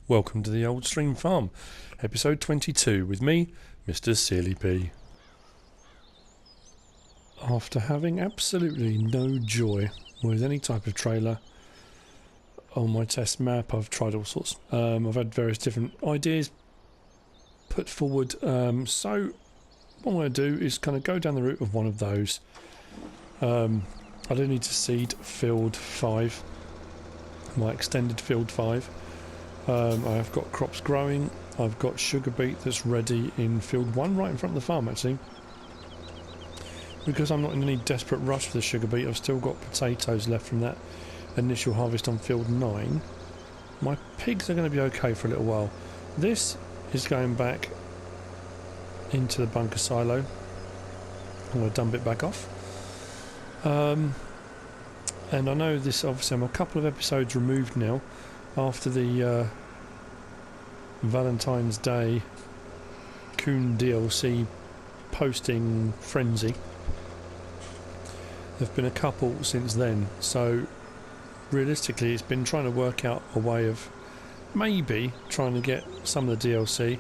Welcome to the Old Stream Farm, episode 22, with me, Mr. Sealy P. After having absolutely no joy with any type of trailer on my test map, I've tried all sorts. I've had various different ideas put forward, so what I'm going to do is kind of go down the route of one of those. I do need to seed field 5, my extended field 5. I have got crops growing. I've got sugar beet that's ready in field 1, right in front of the farm actually. Because I'm not in any desperate rush for the sugar beet, I've still got potatoes left from that initial harvest on field 9. My pigs are going to be okay for a little while. This is going back into the bunker silo. I'm going to dump it back off. And I know this, obviously I'm a couple of episodes removed now after the Valentine's Day Kuhn DLC posting frenzy. There've been a couple since then, so realistically it's been trying to work out a way of maybe trying to get some of the DLC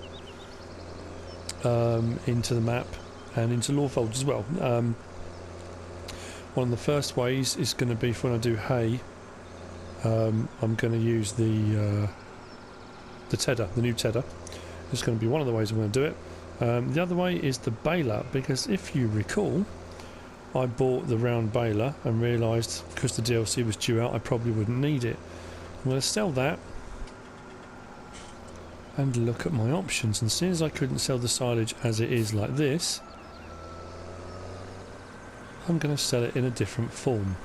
into the map and into law folds as well. One of the first ways is going to be for when I do hay. I'm going to use the tedder, the new tedder. It's going to be one of the ways I'm going to do it. The other way is the baler, because if you recall, I bought the round baler and realised because the DLC was due out I probably wouldn't need it. I'm going to sell that and look at my options, and seeing as I couldn't sell the silage as it is like this, I'm going to sell it in a different form.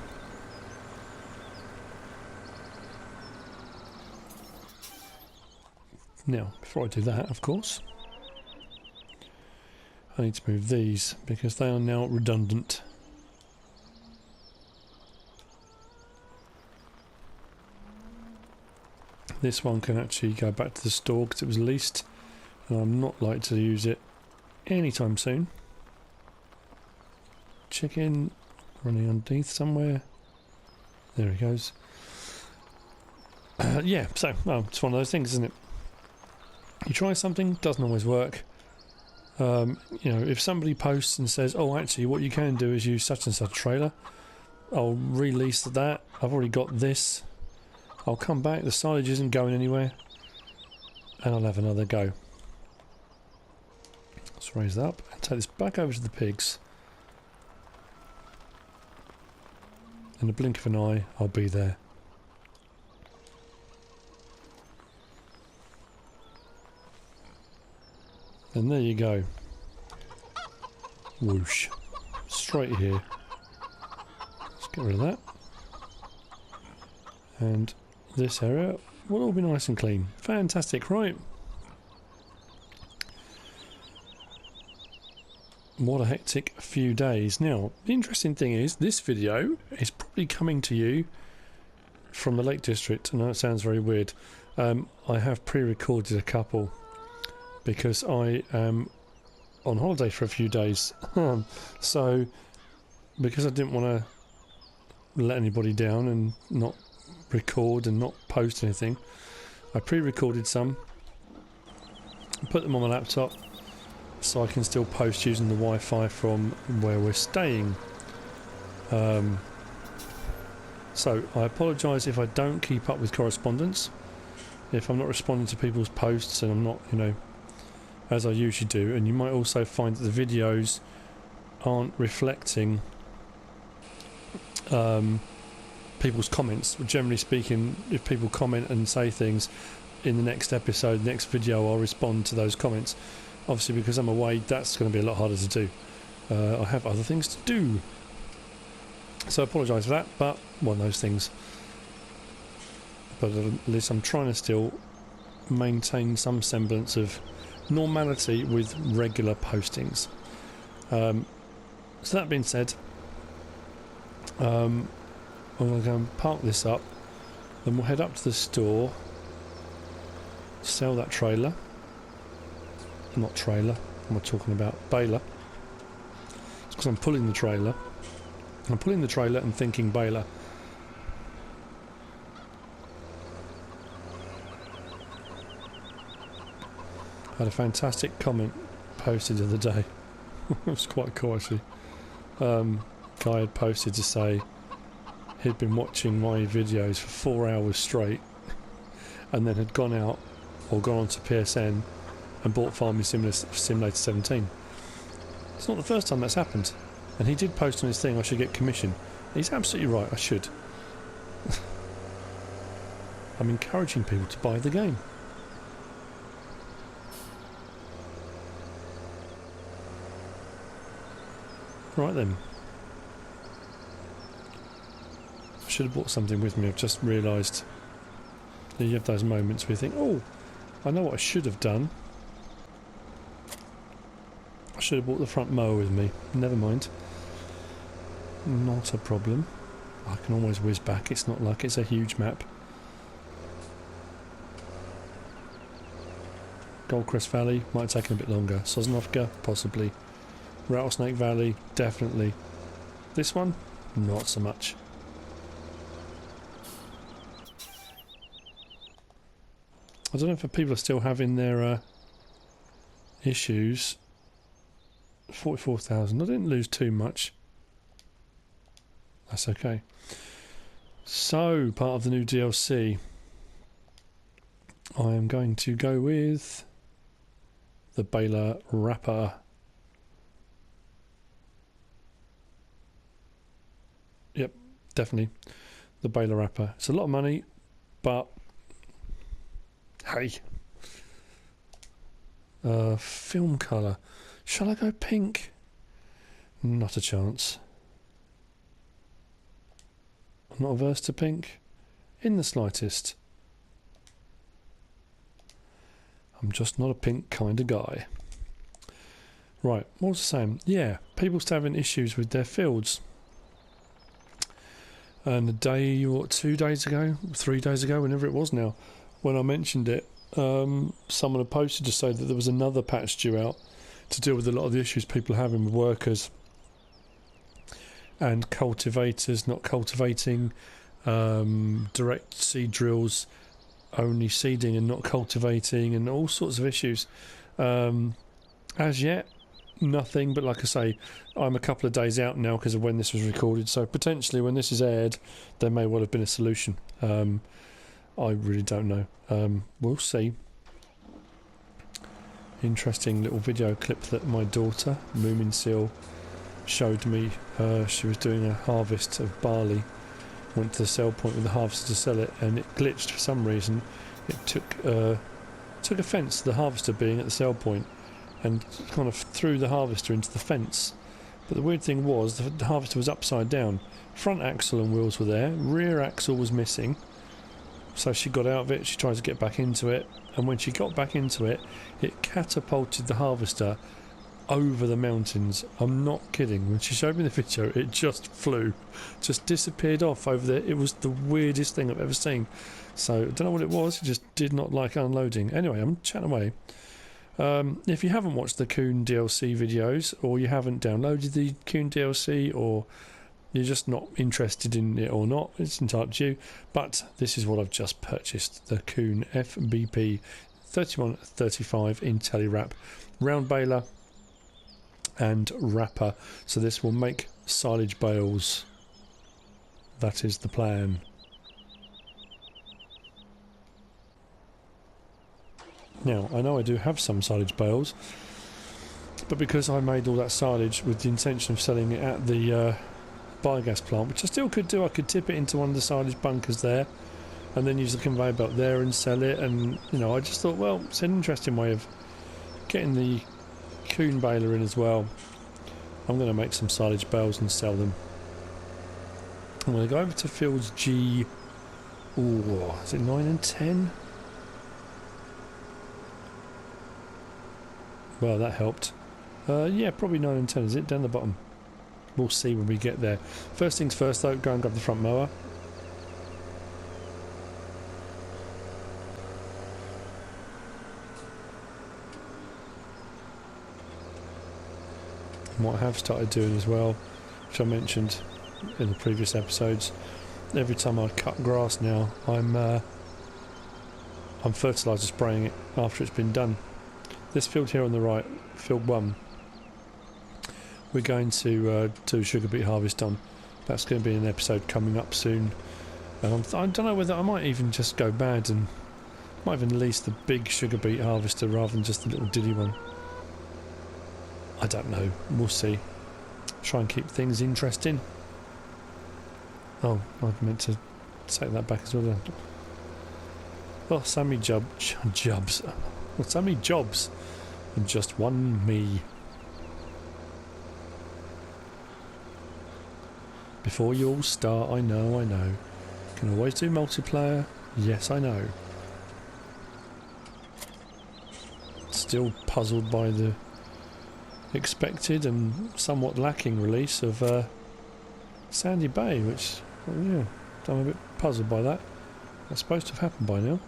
Now, before I do that, of course, I need to move these because they are now redundant. This one can actually go back to the store because it was leased, and I'm not likely to use it anytime soon. Chicken running underneath somewhere. There he goes. Yeah, so it's one of those things, isn't it? You try something, doesn't always work. You know, if somebody posts and says, oh, actually, what you can do is use such and such trailer, I'll release that. I've already got this. I'll come back, the silage isn't going anywhere, and I'll have another go. Let's raise that up and take this back over to the pigs. In a blink of an eye, I'll be there. And there you go. Whoosh. Straight here. Let's get rid of that. And this area will all be nice and clean. Fantastic, right? What a hectic few days. Now, the interesting thing is, this video is probably coming to you from the Lake District. I know it sounds very weird. I have pre-recorded a couple because I am on holiday for a few days. So, because I didn't want to let anybody down and not record and not post anything, I pre-recorded some, put them on my laptop so I can still post using the Wi-Fi from where we're staying. So I apologise if I don't keep up with correspondence, if I'm not responding to people's posts and I'm not, you know, as I usually do. And you might also find that the videos aren't reflecting people's comments. Generally speaking, if people comment and say things in the next episode, next video, I'll respond to those comments. Obviously, because I'm away, that's going to be a lot harder to do. I have other things to do. So I apologise for that, but one of those things. But at least I'm trying to still maintain some semblance of normality with regular postings. So that being said, I'm going to go and park this up, then we'll head up to the store, sell that trailer. Not trailer, what am I talking about? Baler. It's because I'm pulling the trailer. I'm pulling the trailer and thinking baler. I had a fantastic comment posted the other day. It was quite cool actually. Guy had posted to say he'd been watching my videos for 4 hours straight and then had gone out or gone onto PSN and bought Farming Simulator 17. It's not the first time that's happened, and he did post on his thing I should get commission. He's absolutely right, I should. I'm encouraging people to buy the game. Right then. I should have brought something with me. I've just realised that you have those moments where you think, oh, I know what I should have done. I should have brought the front mower with me. Never mind. Not a problem. I can always whiz back. It's not like it's a huge map. Goldcrest Valley might have taken a bit longer. Sosnovka, possibly. Rattlesnake Valley, definitely. This one, not so much. I don't know if people are still having their issues. 44,000. I didn't lose too much. That's okay. So, part of the new DLC, I am going to go with the Baler wrapper. Yep, definitely the Baler wrapper. It's a lot of money, but hey, film colour. Shall I go pink? Not a chance. I'm not averse to pink in the slightest. I'm just not a pink kind of guy. Right, what was I saying? Yeah, people still having issues with their fields. And a day, what, 2 days ago, 3 days ago, whenever it was now, when I mentioned it, someone had posted to say that there was another patch due out to deal with a lot of the issues people are having with workers and cultivators not cultivating, direct seed drills only seeding and not cultivating, and all sorts of issues. As yet, nothing, but like I say, I'm a couple of days out now because of when this was recorded, so potentially when this is aired there may well have been a solution. I really don't know. We'll see. Interesting little video clip that my daughter, Moomin Seal, showed me. She was doing a harvest of barley, went to the sell point with the harvester to sell it, and it glitched for some reason. It took offence to the harvester being at the sell point and kind of threw the harvester into the fence. But the weird thing was the harvester was upside down. Front axle and wheels were there, rear axle was missing. So she got out of it, she tried to get back into it, and when she got back into it, it catapulted the harvester over the mountains. I'm not kidding. When she showed me the video, it just flew, just disappeared off over there. It was the weirdest thing I've ever seen. So I don't know what it was, it just did not like unloading. Anyway, I'm chatting away. If you haven't watched the Kuhn DLC videos, or you haven't downloaded the Kuhn DLC, or you're just not interested in it or not, it's entirely up to you. But this is what I've just purchased, the Kuhn FBP 3135 in telewrap, round baler and wrapper. So this will make silage bales. That is the plan. Now, I know I do have some silage bales, but because I made all that silage with the intention of selling it at the biogas plant, which I still could do, I could tip it into one of the silage bunkers there and then use the conveyor belt there and sell it, and you know, I just thought, well, it's an interesting way of getting the Kuhn baler in as well. I'm going to make some silage bales and sell them. I'm going to go over to fields G, ooh, is it 9 and 10? Well, that helped. Yeah, probably 9 and 10, is it? Down the bottom. We'll see when we get there. First things first though, go and grab the front mower. And what I have started doing as well, which I mentioned in the previous episodes, every time I cut grass now, I'm fertiliser spraying it after it's been done. this field here on the right, field 1, we're going to do sugar beet harvest on. That's going to be an episode coming up soon. I don't know whether I might even just go mad and might even lease the big sugar beet harvester rather than just the little diddy one. I don't know. We'll see. Try and keep things interesting. Oh, I meant to take that back as well then. Oh, Sammy Jobs. Well, Sammy Jobs. And just one me. Before you all start, I know. Can always do multiplayer. Yes, I know. Still puzzled by the expected and somewhat lacking release of Sandy Bay, which, well, yeah, I'm a bit puzzled by that. That's supposed to have happened by now.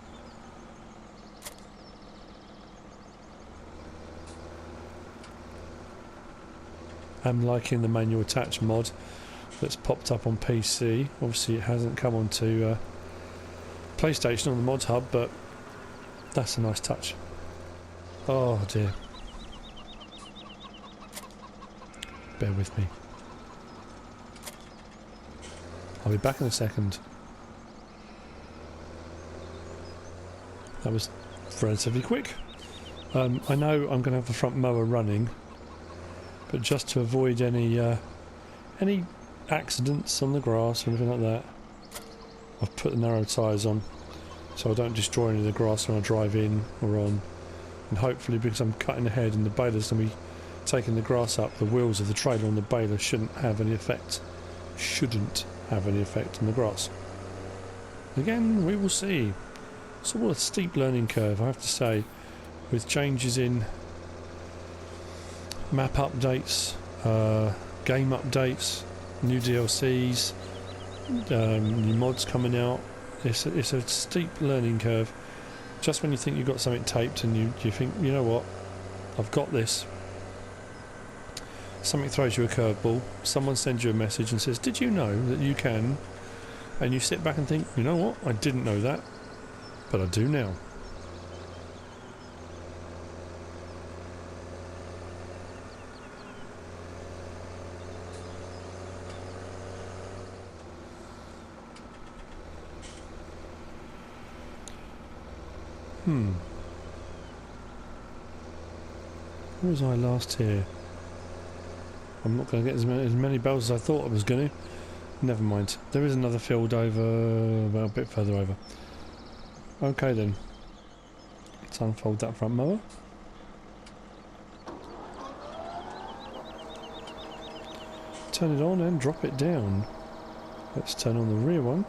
I'm liking the manual attach mod that's popped up on PC. Obviously it hasn't come onto PlayStation on the mods hub, but that's a nice touch. Oh dear. Bear with me. I'll be back in a second. That was relatively quick. I know I'm going to have the front mower running, but just to avoid any accidents on the grass or anything like that, I've put the narrow tyres on so I don't destroy any of the grass when I drive in or on, and hopefully, because I'm cutting ahead and the baler's going to be taking the grass up, the wheels of the trailer on the baler shouldn't have any effect on the grass. Again, we will see. It's all a steep learning curve, I have to say, with changes in map updates, game updates, new DLCs, new mods coming out. It's a steep learning curve. Just when you think you've got something taped and you think, you know what, I've got this, something throws you a curveball, someone sends you a message and says, did you know that you can? And you sit back and think, you know what, I didn't know that, but I do now. Where was I last here? I'm not going to get as many bells as I thought I was going to. Never mind. There is another field over, well, a bit further over. Okay then. Let's unfold that front mower. Turn it on and drop it down. Let's turn on the rear one.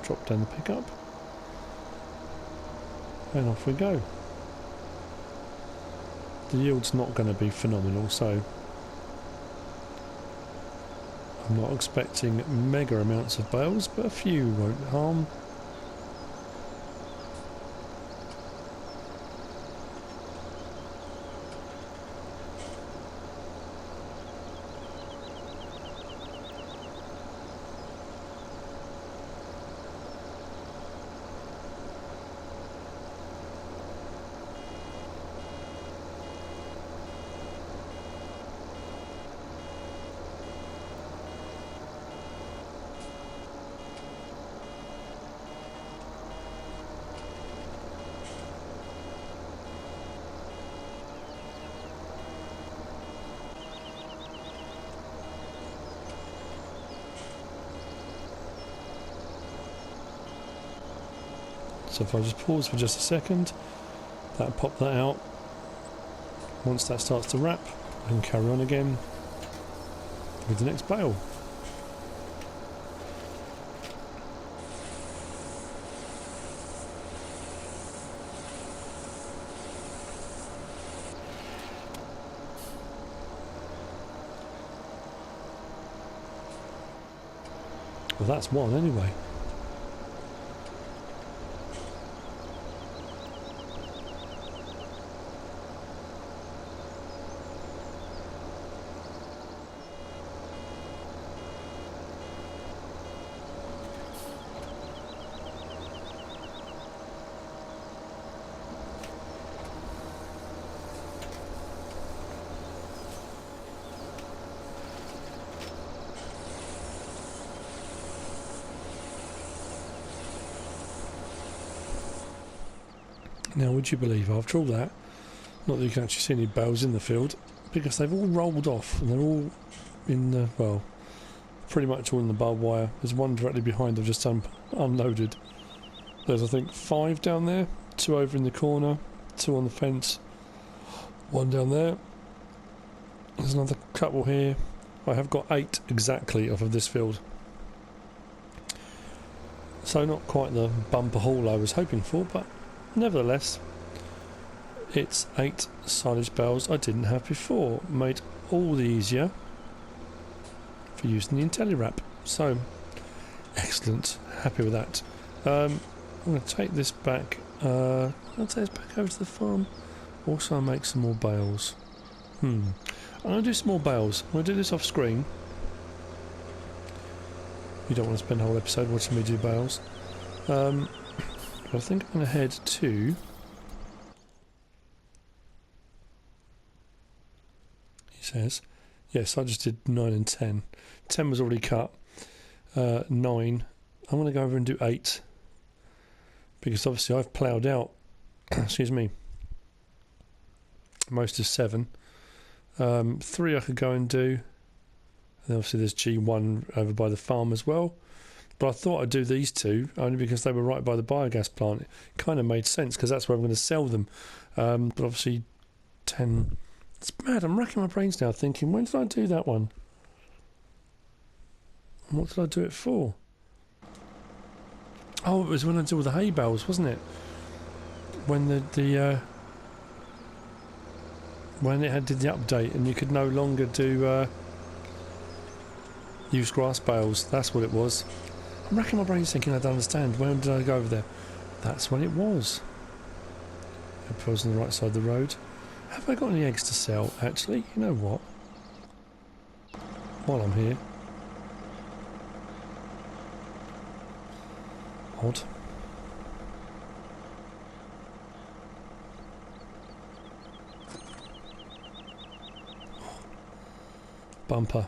Drop down the pickup. And off we go. The yield's not going to be phenomenal, so I'm not expecting mega amounts of bales, but a few won't harm. So if I just pause for just a second, that'll pop that out. Once that starts to wrap, I can carry on again with the next bale. Well, that's one anyway. Now, would you believe after all that, not that you can actually see any bales in the field, because they've all rolled off and they're all in the, well, pretty much all in the barbed wire. There's one directly behind I've just unloaded. There's, I think, 5 down there, 2 over in the corner, 2 on the fence, 1 down there. There's another couple here. I have got 8 exactly off of this field. So not quite the bumper haul I was hoping for, but nevertheless, it's 8 silage bales I didn't have before. Made all the easier for using the IntelliWrap. So, excellent. Happy with that. I'm going to take this back. I'll take this back over to the farm. Also, I'll make some more bales. I'm going to do some more bales. I'm going to do this off screen. You don't want to spend a whole episode watching me do bales. I think I'm going to head to... He says... Yes, I just did 9 and 10. 10 was already cut. 9. I'm going to go over and do 8. Because obviously I've ploughed out... excuse me. Most of 7. 3 I could go and do. And obviously there's G1 over by the farm as well. But I thought I'd do these 2 only because they were right by the biogas plant. It kind of made sense because that's where I'm going to sell them. But obviously 10... It's mad, I'm racking my brains now thinking, when did I do that one? And what did I do it for? Oh, it was when I did all the hay bales, wasn't it? When when it did the update and you could no longer do use grass bales. That's what it was. I'm racking my brains thinking I don't understand. When did I go over there? That's when it was. It was on the right side of the road. Have I got any eggs to sell? Actually, you know what? While I'm here. Odd. Bumper.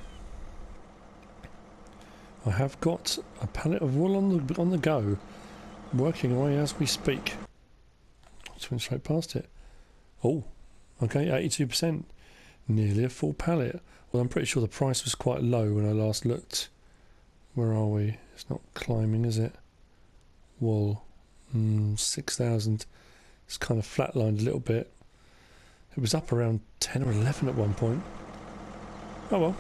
I have got a pallet of wool on the go, working away as we speak. Just went straight past it. Oh, okay, 82%, nearly a full pallet. Well, I'm pretty sure the price was quite low when I last looked. Where are we? It's not climbing, is it? Wool, 6,000. It's kind of flatlined a little bit. It was up around 10 or 11 at one point. Oh well.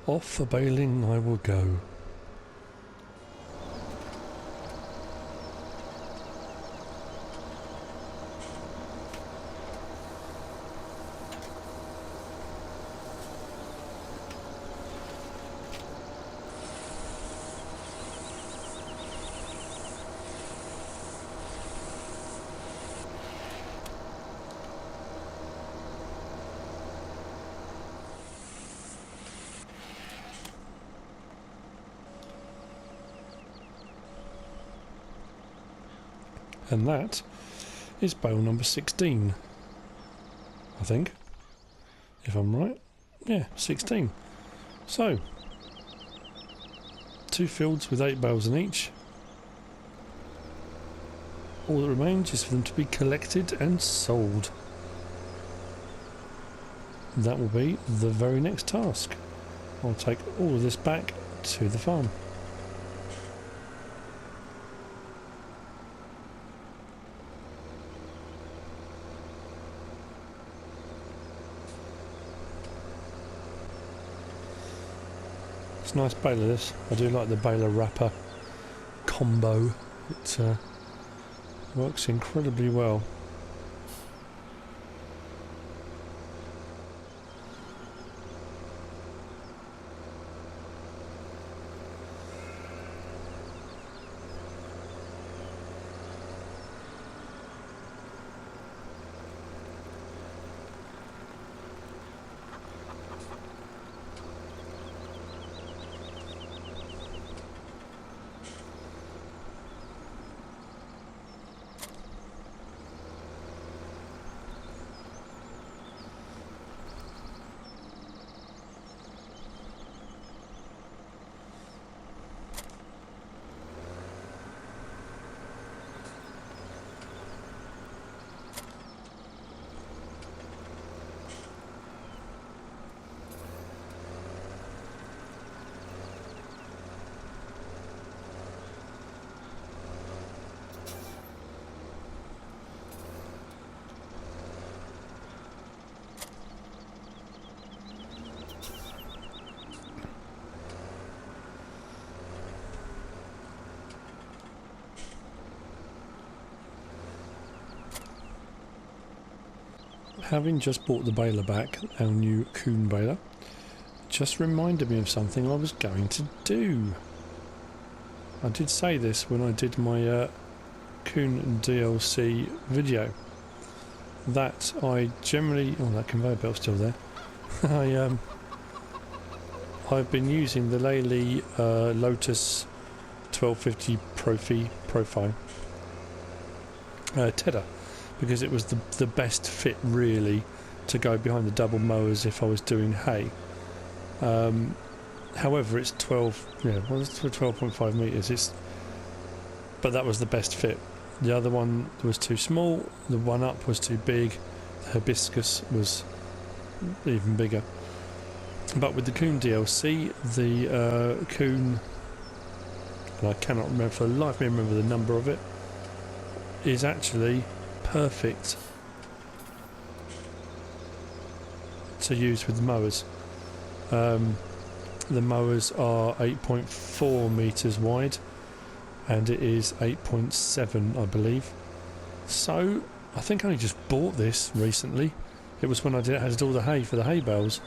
Off for baling I will go. And that is bale number 16, I think, if I'm right. Yeah, 16. So, 2 fields with 8 bales in each. All that remains is for them to be collected and sold. That will be the very next task. I'll take all of this back to the farm. It's a nice baler, this. I do like the baler wrapper combo. It works incredibly well. having just bought the baler back, our new Kuhn baler, just reminded me of something I was going to do. I did say this when I did my Kuhn DLC video, that I generally... oh, that conveyor belt's still there. I've been using the Lely Lotus 1250 Profi tedder, because it was the best fit really to go behind the double mowers if I was doing hay. However, it's 12.5 metres. But that was the best fit. The other one was too small. The one up was too big. The hibiscus was even bigger. But with the Kuhn DLC, the Kuhn, and I cannot remember for the life of me remember the number of it, is actually perfect to use with the mowers. The mowers are 8.4 metres wide, and it is 8.7, I believe. So I think I only just bought this recently. It was when I had to do all the hay for the hay bales.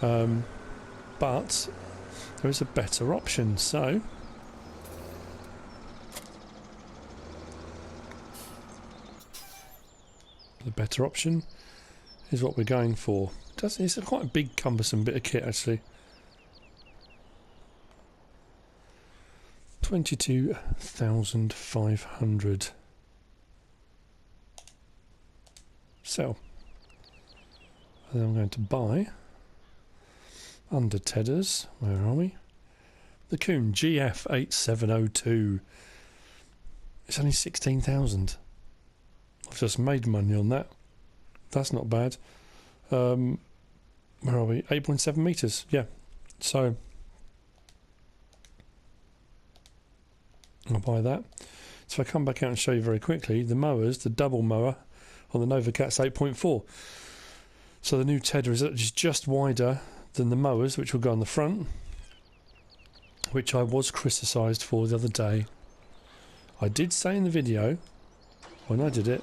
But there is a better option, so the better option is what we're going for. It's a quite a big cumbersome bit of kit actually. 22,500. Sell. And then I'm going to buy, under tedders, where are we? The Kuhn GF 8702. It's only 16,000. I've just made money on that. That's not bad. Where are we? 8.7 metres. Yeah. So I'll buy that. So if I come back out and show you very quickly, the mowers, the double mower on the Nova Cat's 8.4. So the new tedder is just wider than the mowers, which will go on the front, which I was criticised for the other day. I did say in the video, when I did it,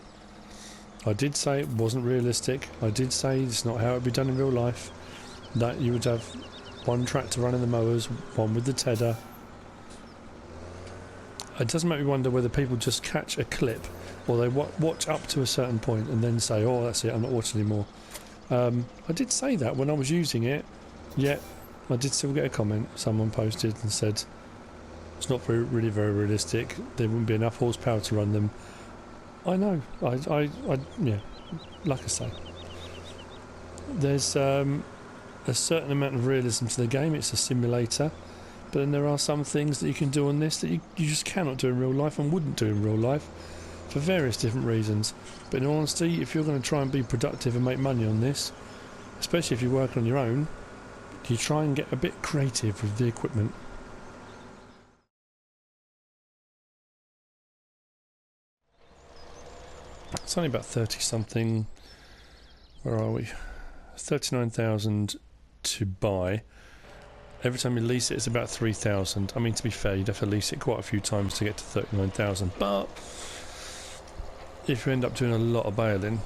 I did say it wasn't realistic. I did say it's not how it would be done in real life, that you would have one tractor running the mowers, one with the tedder. It does make me wonder whether people just catch a clip, or they watch up to a certain point and then say, oh, that's it, I'm not watching anymore. I did say that when I was using it, yet I did still get a comment. Someone posted and said it's not really very realistic, there wouldn't be enough horsepower to run them. I know, yeah, like I say, there's a certain amount of realism to the game. It's a simulator, but then there are some things that you can do on this that you just cannot do in real life and wouldn't do in real life for various different reasons. But in all honesty, if you're going to try and be productive and make money on this, especially if you work on your own, you try and get a bit creative with the equipment. It's only about 30 something. Where are we? 39,000 to buy. Every time you lease it, it's about 3,000. I mean, to be fair, you'd have to lease it quite a few times to get to 39,000. But if you end up doing a lot of baling,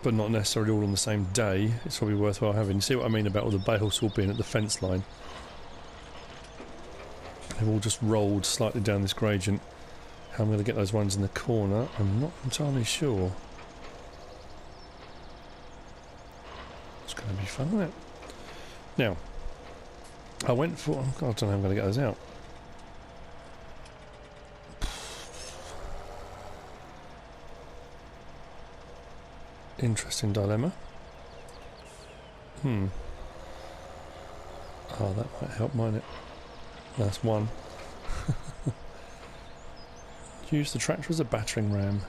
but not necessarily all on the same day, it's probably worthwhile having. You see what I mean about all the bales all being at the fence line? They've all just rolled slightly down this gradient. How I'm going to get those ones in the corner, I'm not entirely sure. It's going to be fun, isn't it? Now, I went for... I don't know how I'm going to get those out. Interesting dilemma. Oh, that might help, mightn't it? That's one. Use the tractor as a battering ram.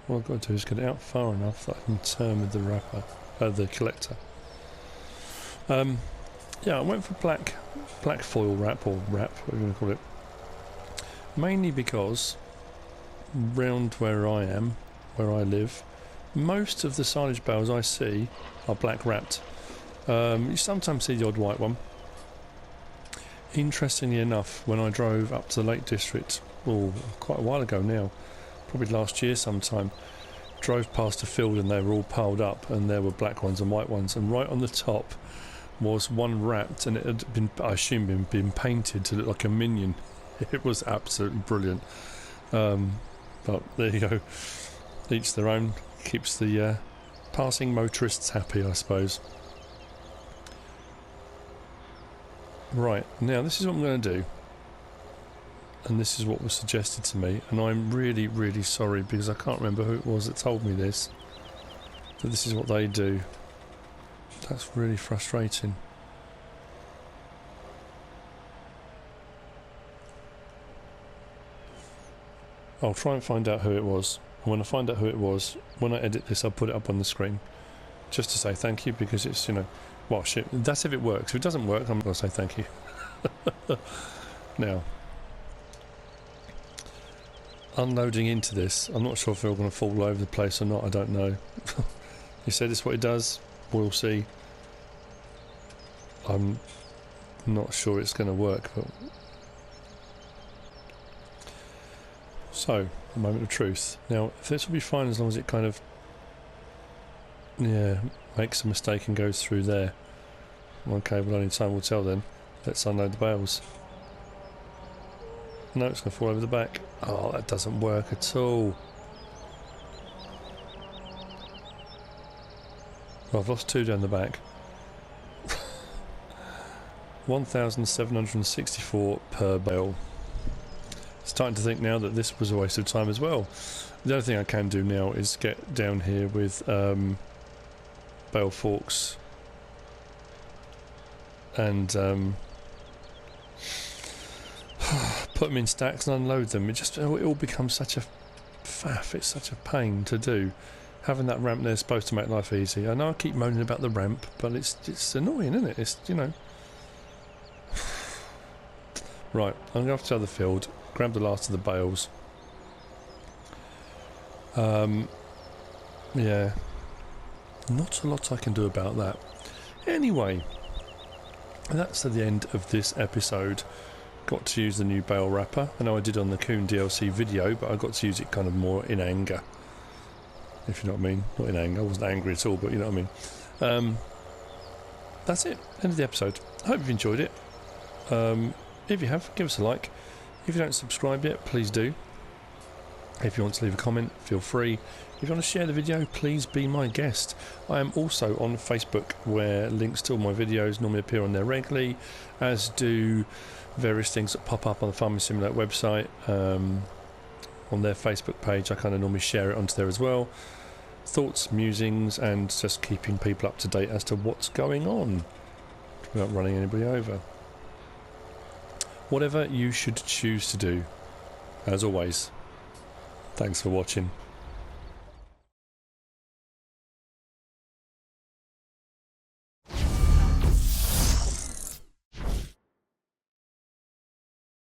What I've got to do is get it out far enough that I can turn with the wrapper, the collector. Yeah, I went for black foil wrap, or wrap, what are you going to call it? Mainly because round where I am, where I live, most of the silage bales I see are black wrapped. You sometimes see the odd white one. interestingly enough, when I drove up to the Lake District, quite a while ago now, probably last year sometime, drove past a field and they were all piled up, and there were black ones and white ones, and right on the top was one wrapped, and it had been, I assume, been painted to look like a minion. It was absolutely brilliant. But there you go, each their own, keeps the passing motorists happy, I suppose. Right, now this is what I'm going to do, and this is what was suggested to me, and I'm really, really sorry because I can't remember who it was that told me this, that this is what they do. That's really frustrating. I'll try and find out who it was, and when I find out who it was, when I edit this I'll put it up on the screen, just to say thank you, because it's, you know, well, shit, that's if it works. If it doesn't work, I'm going to say thank you. Now, unloading into this, I'm not sure if they're all going to fall all over the place or not, I don't know. You said this is what it does, we'll see. I'm not sure it's going to work, but... So, a moment of truth. Now, this will be fine as long as it kind of... yeah, makes a mistake and goes through there. Okay, well, only time will tell then. Let's unload the bales. No, it's going to fall over the back. Oh, that doesn't work at all. Well, I've lost 2 down the back. 1,764 per bale. Starting to think now that this was a waste of time as well. The other thing I can do now is get down here with bale forks and put them in stacks and unload them. It all becomes such a faff. It's such a pain to do. Having that ramp there is supposed to make life easy. I know I keep moaning about the ramp, but it's annoying, isn't it? It's, you know. Right, I'm going off to the other field, grab the last of the bales. Yeah, not a lot I can do about that. Anyway, that's the end of this episode. Got to use the new bale wrapper. I know I did on the Kuhn DLC video, but I got to use it kind of more in anger, if you know what I mean. Not in anger, I wasn't angry at all, but you know what I mean. That's it, end of the episode. I hope you've enjoyed it. If you have, give us a like. If you don't subscribe yet, please do. If you want to leave a comment, feel free. If you want to share the video, please be my guest. I am also on Facebook, where links to all my videos normally appear on there regularly, as do various things that pop up on the Farming Simulator website. On their Facebook page, I kind of normally share it onto there as well. Thoughts, musings, and just keeping people up to date as to what's going on without running anybody over. Whatever you should choose to do. As always, thanks for watching.